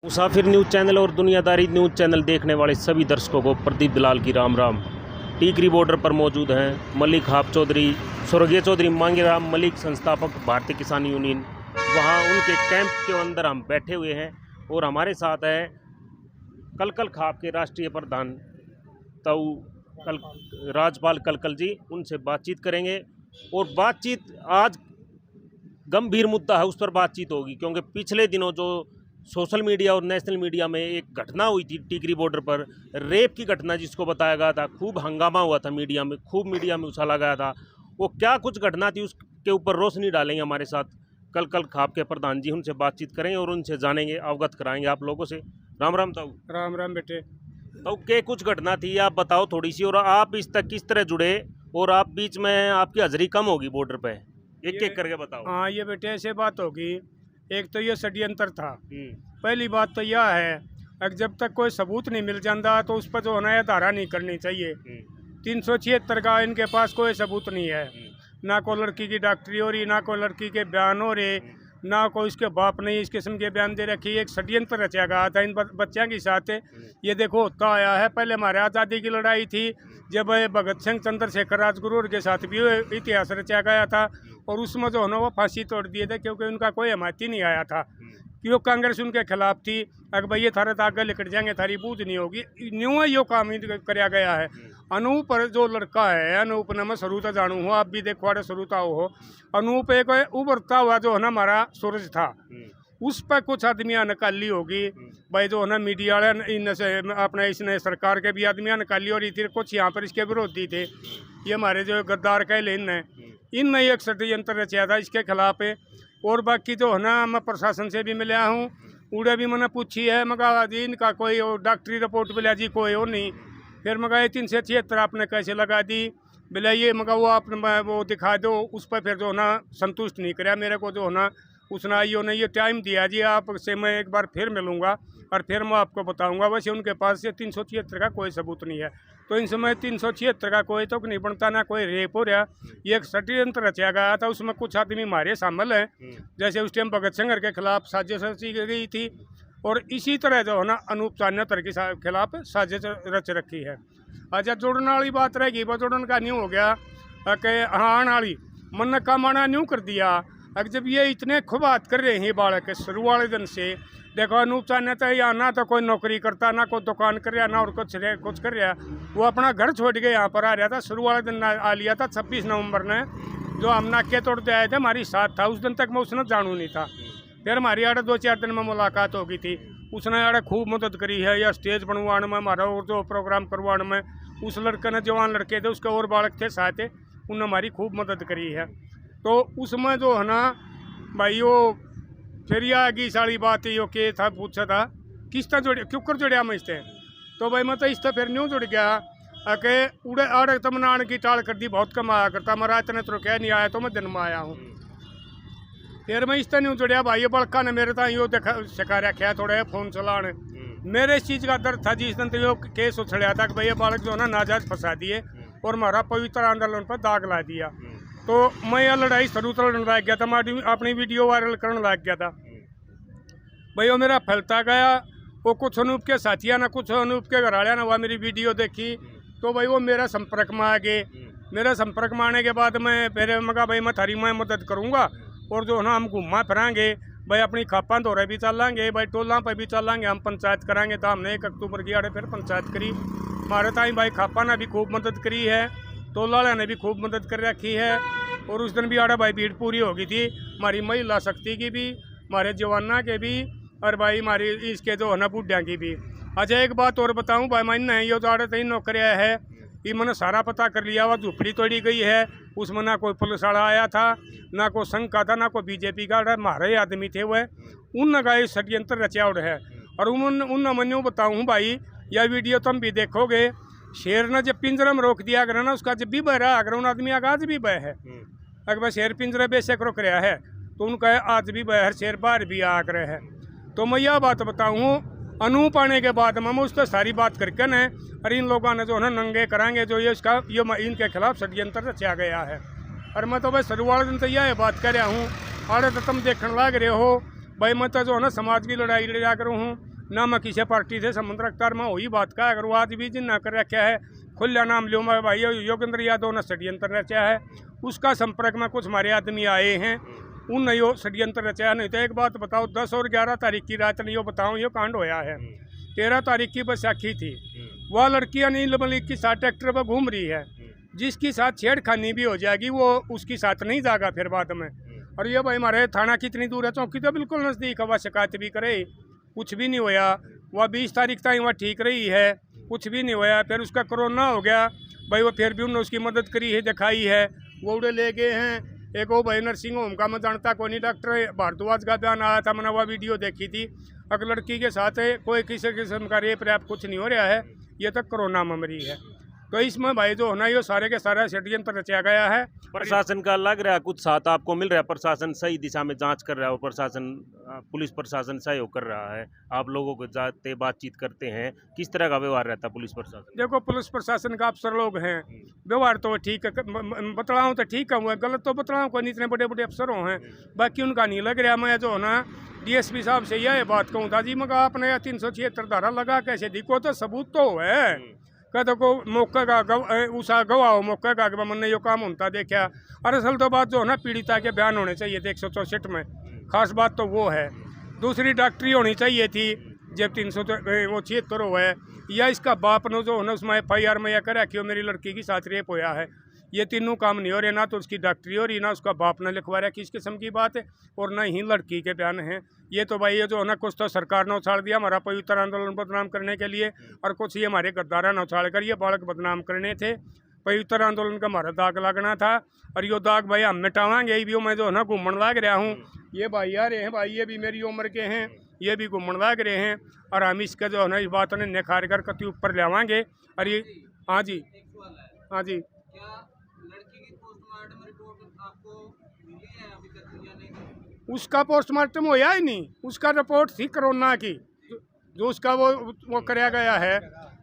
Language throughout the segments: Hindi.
मुसाफिर न्यूज़ चैनल और दुनियादारी न्यूज़ चैनल देखने वाले सभी दर्शकों को प्रदीप दलाल की राम राम। टीकरी बॉर्डर पर मौजूद हैं मलिक हाफ चौधरी, स्वर्गीय चौधरी मांगेराम मलिक, संस्थापक भारतीय किसान यूनियन। वहां उनके कैंप के अंदर हम बैठे हुए हैं और हमारे साथ है कलकल खाप के राष्ट्रीय प्रधान राजपाल कलकल जी। उनसे बातचीत करेंगे और बातचीत आज गंभीर मुद्दा है, उस पर बातचीत होगी, क्योंकि पिछले दिनों जो सोशल मीडिया और नेशनल मीडिया में एक घटना हुई थी टीकरी बॉर्डर पर, रेप की घटना जिसको बताया गया था, खूब हंगामा हुआ था मीडिया में, खूब मीडिया में उछाला गया था। वो क्या कुछ घटना थी उसके ऊपर रोशनी डालेंगे हमारे साथ कलकल खाप के प्रधान जी। उनसे बातचीत करेंगे और उनसे जानेंगे, अवगत कराएंगे आप लोगों से। राम राम ताऊ। राम राम बेटे। तो क्या कुछ घटना थी आप बताओ थोड़ी सी, और आप इस तक किस तरह जुड़े, और आप बीच में आपकी हाजिरी कम होगी बॉर्डर पे, एक एक करके बताओ। हाँ ये बेटे ऐसे बात होगी। एक तो ये षड्यंत्र था। पहली बात तो यह है कि जब तक कोई सबूत नहीं मिल जाता तो उस पर जो है धारा नहीं करनी चाहिए। 376 का इनके पास कोई सबूत नहीं है, ना कोई लड़की की डॉक्टरी हो रही, ना कोई लड़की के बयान हो रहे, ना कोई उसके बाप ने इस किस्म के बयान दे रखी। एक षड्यंत्र रचा गया था इन बच्चों के साथ। ये देखो होता आया है। पहले हमारे आज़ादी की लड़ाई थी, जब भगत सिंह चंद्रशेखर राजगुरु के साथ भी इतिहास रचा गया था, और उसमें जो है ना वो फांसी तोड़ दिए थे, क्योंकि उनका कोई हमायती नहीं आया था, क्यों कांग्रेस उनके खिलाफ थी। अगर भाई ये थारे आगे लिकट जाएंगे, थारी बूझ नहीं होगी, न्यू यो काम कराया गया है। अनूप जो लड़का है, अनूप ने मैं शुरू तो जानू हूँ, आप भी देखो अरे शुरू हो। अनूप एक उभरता हुआ जो है ना हमारा सूरज था, उस पर कुछ आदमियाँ निकाली होगी भाई, जो है ना मीडिया वाले इनसे अपने इसने सरकार के भी आदमियाँ निकाली, और इधर कुछ यहाँ पर इसके विरोधी थे। ये हमारे जो गद्दार कह ले इनने एक षड्यंत्र रचा था इसके खिलाफ। और बाकी जो है ना मैं प्रशासन से भी मिला हूँ, उड़े भी मैंने पूछी है, मगा जी इनका कोई डॉक्टरी रिपोर्ट मिला जी कोई हो नहीं। फिर मगा 376 आपने कैसे लगा दी, बोला ये मगा वो आपने वो दिखा दो। उस पर फिर जो है ना संतुष्ट नहीं कराया मेरे को, जो है ना उसने आइयो ने ये टाइम दिया जी आपसे मैं एक बार फिर मिलूंगा और फिर मैं आपको बताऊंगा। वैसे उनके पास से 376 का कोई सबूत नहीं है, तो इन समय 376 का कोई तो नहीं बनता, ना कोई रेप हो रहा। ये एक षड्यंत्र रचा गया था, उसमें कुछ आदमी मारे शामिल हैं, जैसे उस टाइम भगत सिंह के खिलाफ साजिश रची गई थी, और इसी तरह जो है ना अनूप चान्यतर के खिलाफ साजिश रच रखी है। अच्छा जुड़ने वाली बात रहेगी, वो जुड़न का न्यू हो गया कि हाँ आने वाली मन का माना न्यू कर दिया। अब जब ये इतने खूब बात कर रहे हैं बालक शुरू वाले दिन से, देखो अनूप चान्यतर यहाँ ना तो कोई नौकरी करता, ना कोई दुकान कर रहा, ना और कुछ कर रहा, वो अपना घर छोड़ के यहाँ पर आ रहा था। शुरू वाले दिन आ लिया था 26 नवंबर ने, जो हम नाके तोड़ते आए थे, हमारी साथ था। उस दिन तक मैं उसने जानू नहीं था। फिर हमारी आड़े 2-4 दिन में मुलाकात हो गई थी, उसने आड़े खूब मदद करी है, या स्टेज बनवाने में हमारा और जो प्रोग्राम करवाने में। उस लड़के ने जवान लड़के थे उसके और बालक थे साथ, उन्होंने हमारी खूब मदद करी है। तो उसमें जो है ना भाई वो फिर यह आगे सारी बात यो के था पूछा था किस तरह जुड़े क्यों कर जुड़िया मैं इससे, तो भाई मैं तो इससे फिर न्यू जुड़ गया कि उड़े आड़े तमने आने की टाल कर दी, बहुत कम आया करता, मरा इतने तो क्या नहीं आया, तो मैं दिन में आया हूँ। फिर मैं इस तरह न्यू जुड़िया भाई, बड़का ने मेरे ताई यो देखा सिखा रखा थोड़ा फोन चलाने। मेरे इस चीज़ का डर था जिस दिन तो यो केस उछलिया था कि भाई ये बालक जो है ना नाजायज फंसा दिए और हमारा पवित्र आंदोलन पर दाग ला दिया। तो मैं यह लड़ाई शुरू तो लड़ने लग गया था, मैं अपनी वीडियो वायरल करने लग गया था भाई। वो मेरा फैलता गया, वो कुछ अनूप के साथिया ना कुछ अनूप के घर वाले ना वह मेरी वीडियो देखी, तो भाई वो मेरा संपर्क में आ गए। मेरे संपर्क में आने के बाद मैं फिर मगा भाई मैं थारी मैं मदद करूँगा, और जो है ना हम घूमा फिरांगे भाई, अपनी खापा दौरे भी चलांगे भाई, टोला पर भी चलांगे, हम पंचायत कराएंगे। तो हमने 1 अक्टूबर की आड़े फिर पंचायत करी। हमारे ताई भाई खापा ने भी खूब मदद करी है, टोला ने भी खूब मदद कर रखी है। और उस दिन भी आड़ा भाई भीड़ पूरी हो गई थी, हमारी महिला शक्ति की भी, हमारे जवाना के भी, और भाई हमारी इसके जो है ना बुढ़िया की भी। अच्छा एक बात और बताऊं भाई, मैंने ये तो आड़े तीन नौकरियाँ है, ये मैंने सारा पता कर लिया हुआ, झुपड़ी तोड़ी गई है, उसमें ना कोई पुलिस वाला आया था, ना कोई संघ का था, ना कोई बीजेपी का, हमारे आदमी थे वह, उन का षड्यंत्र रचा उड़ है। और उन मैं बताऊँ भाई, यह वीडियो तुम भी देखोगे, शेर ने जब पिंजरे में रोक दिया अगर ना, उसका जब भी बह रहा अगर उन आदमी का आज भी बह है, अगर वह शेर पिंजरे बेशक रोक रहा है तो उनका आज भी बह शेर बाहर भी आ रहे हैं। तो मैं यह बात बताऊँ, अनूप आने के बाद मैं उस पर सारी बात करके न, और इन लोगों ने जो है ना नंगे कराएंगे जो ये इसका ये इनके खिलाफ षड्यंत्र रचा गया है। और मैं तो भाई शुरुआत दिन तो यह बात कर रहा हूँ, आड़े तो तुम देखने लग रहे हो भाई, मैं तो जो है ना समाज की लड़ाई लड़ा कर हूँ, ना मैं किसी पार्टी से संबंध रखता, मैं वही बात का अगर वो आज भी जिन ना कर रखा है खुला नाम लो मैं भाई योगेंद्र यादव ने षड्यंत्र रचा है, उसका संपर्क में कुछ हमारे आदमी आए हैं, उन यो षड्यंत्र रचा नहीं। तो एक बात बताओ, 10 और 11 तारीख की रात ने यो बताऊँ यो कांड होया है। 13 तारीख की बैसाखी थी, वह लड़की अनिल मलिक की साथ ट्रैक्टर पर घूम रही है, जिसकी साथ छेड़खानी भी हो जाएगी वो उसकी साथ नहीं जाएगा फिर बाद में। और ये भाई हमारे थाना कितनी दूर है, चौकी तो बिल्कुल नज़दीक है, वह शिकायत भी करे कुछ भी नहीं होया। वह 20 तारीख तक वह ठीक रही है, कुछ भी नहीं होया। फिर उसका कोरोना हो गया भाई, वो फिर भी उन्होंने उसकी मदद करी है, दिखाई है, वो उड़े ले गए हैं। एक वो भाई नर्सिंग होम का मैं जानता कोई नहीं, डॉक्टर भारद्वाज का बयान आया था, मैंने वह वीडियो देखी थी। अगर लड़की के साथ कोई किसी किस्म का रेप रैप कुछ नहीं हो रहा है, ये तक कोरोना में मरी है। तो इसमें भाई जो होना ये सारे के सारा षड्यंत्र रचा गया है। प्रशासन का लग रहा है कुछ साथ आपको मिल रहा है, प्रशासन सही दिशा में जांच कर रहा है और प्रशासन पुलिस प्रशासन सहयोग कर रहा है, आप लोगों को जाते बातचीत करते हैं, किस तरह का व्यवहार रहता है पुलिस प्रशासन? देखो पुलिस प्रशासन का अफसर लोग हैं, व्यवहार तो ठीक है, बतलाऊँ तो ठीक है, गलत तो बतलाऊँ कोई इतने बड़े बड़े अफसरों हैं, बाकी उनका नहीं लग रहा। मैं जो है ना DSP साहब से यह बात कहूँ था जी, मगर आपने 376 धारा लगा कैसे दिखो, तो सबूत तो है कहते को मौके का उसा गवाह मौके का मैंने यो काम होता देखा। और असल तो बात जो है ना पीड़िता के बयान होने चाहिए थे 164 में, खास बात तो वो है। दूसरी डॉक्टरी होनी चाहिए थी जब 376 हुआ है, या इसका बाप ने जो है ना उसमें FIR में या करा कि मेरी लड़की के साथ रेप होया है। ये तीनों काम नहीं हो रहे, ना तो उसकी डॉक्टरी हो रही, ना उसका बाप ने लिखवा रहा किस किस्म की बात है, और ना ही लड़की के बयान हैं। ये तो भाई ये जो है ना कुछ तो सरकार ने उछाल दिया हमारा पवित्र आंदोलन बदनाम करने के लिए, और कुछ ये हमारे गद्दारा ने उछाल कर ये बालक बदनाम करने थे। पवित्र आंदोलन का हमारा दाग लगना था, और यो दाग भाई हम मिटावाएंगे। ये भी मैं जो है ना घूमन लाग रहा हूँ, ये भाई आ रहे हैं भाई, ये भी मेरी उम्र के हैं, ये भी घूमन लाग रहे हैं, और हम इसका जो है ना इस बात ने निखार कर कति ऊपर ले आवाएंगे। और ये हाँ जी, हाँ जी, उसका पोस्टमार्टम होया ही नहीं, उसका रिपोर्ट थी कोरोना की, जो उसका वो कराया गया है,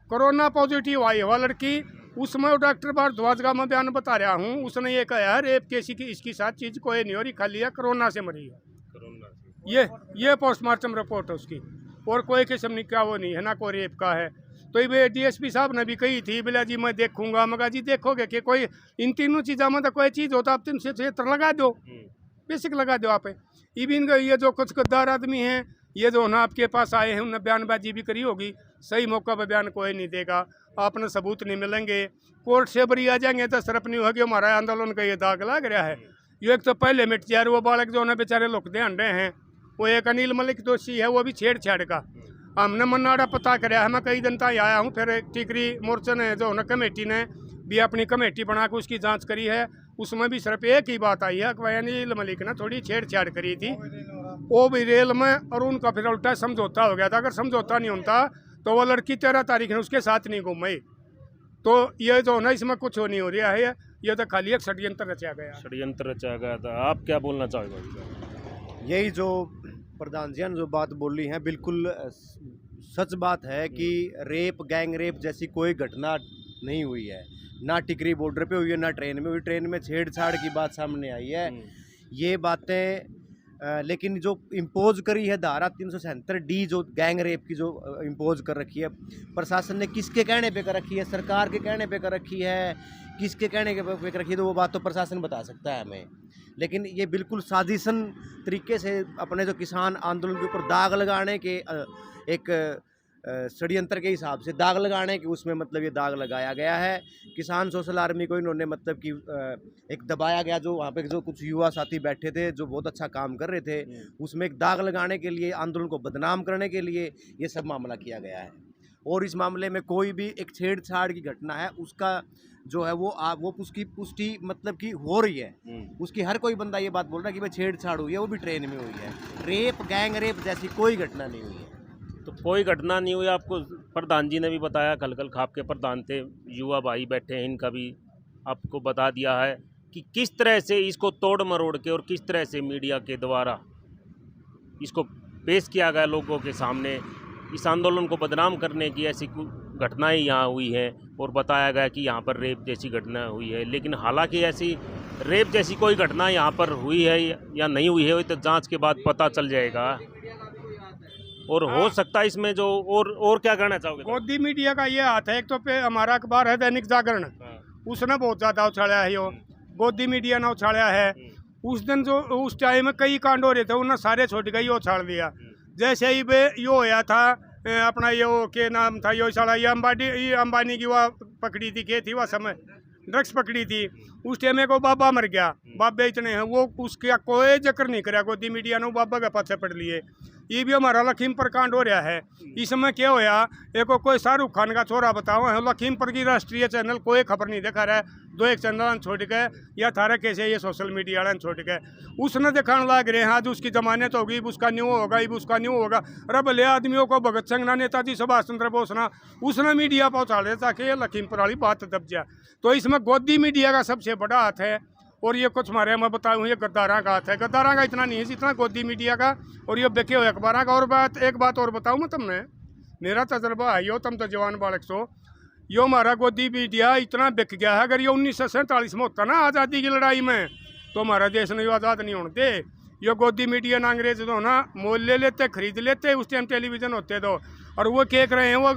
कोरोना पॉजिटिव आई है लड़की। उसमें वो डॉक्टर भारद्वाज का मैं बयान बता रहा हूँ, उसने ये कहा है रेप केस की इसकी साथ चीज़ कोई नहीं हो रही, खाली है कोरोना से मरी है। ये पोस्टमार्टम रिपोर्ट है उसकी, और कोई किस्म का वो नहीं है, ना कोई रेप का है। तो ये DSP साहब ने भी कही थी बिला जी मैं देखूंगा, मगर जी देखोगे कि कोई इन तीनों चीज़ों में तो कोई चीज़ होता आप 376 लगा दो, बेसिक लगा दो आप। इवन ये जो कुछ गद्दार आदमी हैं, ये जो ना आपके पास आए हैं, उन्होंने बयानबाजी भी करी होगी, सही मौका पर बयान कोई नहीं देगा, आपने सबूत नहीं मिलेंगे, कोर्ट से बरी आ जाएंगे तो सरफ नहीं होगी, हमारा आंदोलन का ये दाग लग रहा है। ये एक तो पहले मिट जाए, वो बालक जो ना बेचारे लोग ध्यान रहे हैं, वो एक अनिल मलिक दोषी है, वो भी छेड़छाड़ का। हमने मनाड़ा पता कराया है, मैं कई दिन तक आया हूँ, फिर टिकरी मोर्चा ने जो ना कमेटी ने भी अपनी कमेटी बना के उसकी जांच करी है, उसमें भी सिर्फ एक ही बात आई है कि अनिल मलिक ने थोड़ी छेड़छाड़ करी थी, वो भी रेल में, और उनका फिर उल्टा समझौता हो गया था। अगर समझौता नहीं होता तो वो लड़की 13 तारीख ने उसके साथ नहीं घूमी। तो ये जो ना इसमें कुछ नहीं हो रहा है, ये तो खाली एक षड्यंत्र रचा गया था। आप क्या बोलना चाहोगे? यही जो प्रधान जी ने जो बात बोली है बिल्कुल सच बात है कि रेप गैंग रेप जैसी कोई घटना नहीं हुई है, ना टिकरी बॉर्डर पे हुई है, ना ट्रेन में हुई। ट्रेन में छेड़छाड़ की बात सामने आई है, ये बातें लेकिन जो इम्पोज करी है धारा 377D जो गैंग रेप की जो इम्पोज कर रखी है, प्रशासन ने किसके कहने पे कर रखी है, सरकार के कहने पे कर रखी है, किसके कहने पे कर रखी है, तो वो बात तो प्रशासन बता सकता है हमें। लेकिन ये बिल्कुल साजिशन तरीके से अपने जो किसान आंदोलन के ऊपर दाग लगाने के एक षड्यंत्र के हिसाब से दाग लगाने के उसमें मतलब ये दाग लगाया गया है। किसान सोशल आर्मी को इन्होंने मतलब कि एक दबाया गया, जो वहाँ पे जो कुछ युवा साथी बैठे थे जो बहुत अच्छा काम कर रहे थे, उसमें एक दाग लगाने के लिए, आंदोलन को बदनाम करने के लिए ये सब मामला किया गया है। और इस मामले में कोई भी एक छेड़छाड़ की घटना है उसका जो है वो उसकी पुष्टि मतलब कि हो रही है, उसकी हर कोई बंदा ये बात बोल रहा है कि भाई छेड़छाड़ हुई है, वो भी ट्रेन में हुई है। रेप गैंग रेप जैसी कोई घटना नहीं हुई है। तो कोई घटना नहीं हुई, आपको प्रधान जी ने भी बताया, खलखल खाप के प्रधान थे, युवा भाई बैठे हैं, इनका भी आपको बता दिया है कि किस तरह से इसको तोड़ मरोड़ के और किस तरह से मीडिया के द्वारा इसको पेश किया गया लोगों के सामने। इस आंदोलन को बदनाम करने की ऐसी घटनाएं यहाँ हुई हैं और बताया गया कि यहाँ पर रेप जैसी घटना हुई है, लेकिन हालांकि ऐसी रेप जैसी कोई घटना यहाँ पर हुई है या नहीं हुई है, तो जांच के बाद पता चल जाएगा। और हो सकता है इसमें जो और क्या कहना चाहोगे? गोदी मीडिया का ये हाथ है। एक तो पे हमारा अखबार है दैनिक जागरण, उसने बहुत ज्यादा उछाड़ा है, यो गोदी मीडिया ने उछाड़ा है। उस दिन जो उस टाइम में कई कांड हो रहे थे, उन्होंने सारे छोड़ गए, यो उछाड़ दिया। जैसे ही यो होया था अपना यो के नाम था, यो साला ये अंबानी की वह पकड़ी थी, के थी वह समय ड्रग्स पकड़ी थी, उस टाइम को बाबा मर गया, बाबे इतने हैं, वो उसका कोई जिक्र नहीं करा गोदी मीडिया ने, बाबा के पाछे पड़ लिए। ये भी हमारा लखीमपुर कांड हो रहा है। इसमें क्या होया, एक कोई शाहरुख खान का छोरा बताओ है, लखीमपुर की राष्ट्रीय चैनल कोई खबर नहीं दिखा रहा है, 2-1 चैनल छोड़ के या थारा कैसे ये सोशल मीडिया वाले छोड़ के उसने दिखाने लग रहे हैं। आज उसकी जमानत होगी, उसका न्यू होगा, उसका न्यू होगा। अरे भले आदमियों को भगत सिंह ना, नेताजी सुभाष चंद्र बोस ना, उसने मीडिया पहुँचा रहे ताकि ये लखीमपुर वाली बात दब जाए। तो इसमें गोदी मीडिया का सबसे बड़ा हाथ है। और ये कुछ हमारे मैं बताऊँ, ये गद्दारा का हाथ है। गद्दारा का इतना नहीं है जितना गोदी मीडिया का और ये बेके हुए अखबार का। और एक बात और बताऊँ मैं तुमने, मेरा तजर्बा है, यो तुम तो जवान बालक सो, यो हमारा गोदी मीडिया इतना बिक गया है। अगर ये 1947 में होता ना आज़ादी की लड़ाई में, तो हमारा देश ने आज़ाद नहीं होने दे। ये गोदी मीडिया ना अंग्रेज तो ना मोल ले लेते, खरीद लेते, उस टाइम टेलीविजन होते तो। और वो कह रहे हैं वो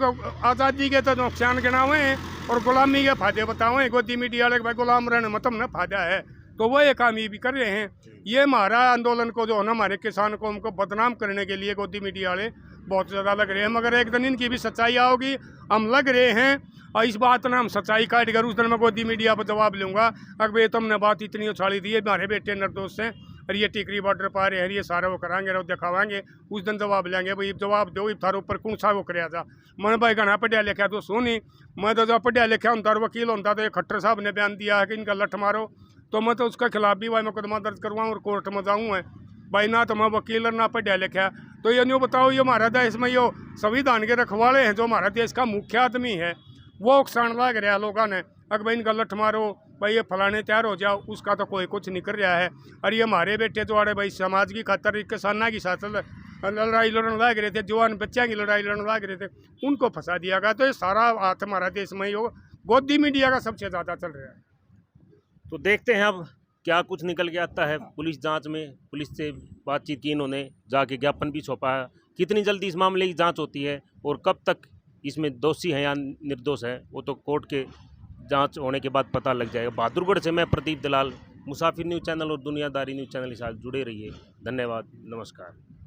आज़ादी के तो नुकसान गिनावे और गुलामी के फायदे बताओ। गोदी मीडिया वाले भाई गुलाम रहने में तुमने फायदा है, तो वो ये काम ये भी कर रहे हैं। ये हमारा आंदोलन को जो है ना, हमारे किसान को हमको बदनाम करने के लिए गोदी मीडिया वाले बहुत ज़्यादा लग रहे हैं। मगर एक दिन इनकी भी सच्चाई आओगी, हम लग रहे हैं। और इस बात ना हम सच्चाई काट कर उस दिन मैं गोदी मीडिया पर जवाब लूँगा। अगर भाई तुमने बात इतनी उछाली दी है, हमारे बेटे निर्दोष हैं और ये टिकरी बॉर्डर पा रहे हैं, ये सारा वो कराएंगे और दिखावाएंगे, उस दिन जवाब लेंगे। भाई जवाब दो, थारे ऊपर कौन सा वो कराया था। मैंने भाई घना पढ़िया लिखा तो सुनी, मैं तो जब पढ़िया लिखा हूँ तार वकील होता तो ये खट्टर साहब ने बयान दिया है कि इनका लठ मारो, तो मैं तो उसके खिलाफ भी भाई मुकदमा दर्ज करवाऊँ और कोर्ट में जाऊँ है भाई। ना तो मैं वकील और ना पढ़िया लिखा। तो ये न्यू बताओ, ये हमारा देश में यो संविधान के रखवाले हैं, जो हमारा देश का मुख्य आदमी है, वो उकसाण लग रहा है लोगों ने। अगर भाई इनका लठ मारो, भाई ये फलाने तैयार हो जाओ, उसका तो कोई कुछ नहीं कर रहा है। और ये हमारे बेटे जो आड़े भाई समाज की खातर किसाना की साथ लड़ाई लड़ने लग रहे थे, जवान बच्चा की लड़ाई लड़ने लग रहे थे, उनको फंसा दिया गया। तो ये सारा हाथ हमारा देश में ही हो गोदी मीडिया का सबसे ज़्यादा चल रहा है। तो देखते हैं अब क्या कुछ निकल के आता है पुलिस जांच में। पुलिस से बातचीत की इन्होंने, जाके ज्ञापन भी सौंपा है। कितनी जल्दी इस मामले की जांच होती है और कब तक इसमें दोषी है या निर्दोष है, वो तो कोर्ट के जांच होने के बाद पता लग जाएगा। बहादुरगढ़ से मैं प्रदीप दलाल, मुसाफिर न्यूज़ चैनल और दुनियादारी न्यूज़ चैनल के साथ जुड़े रहिए। धन्यवाद, नमस्कार।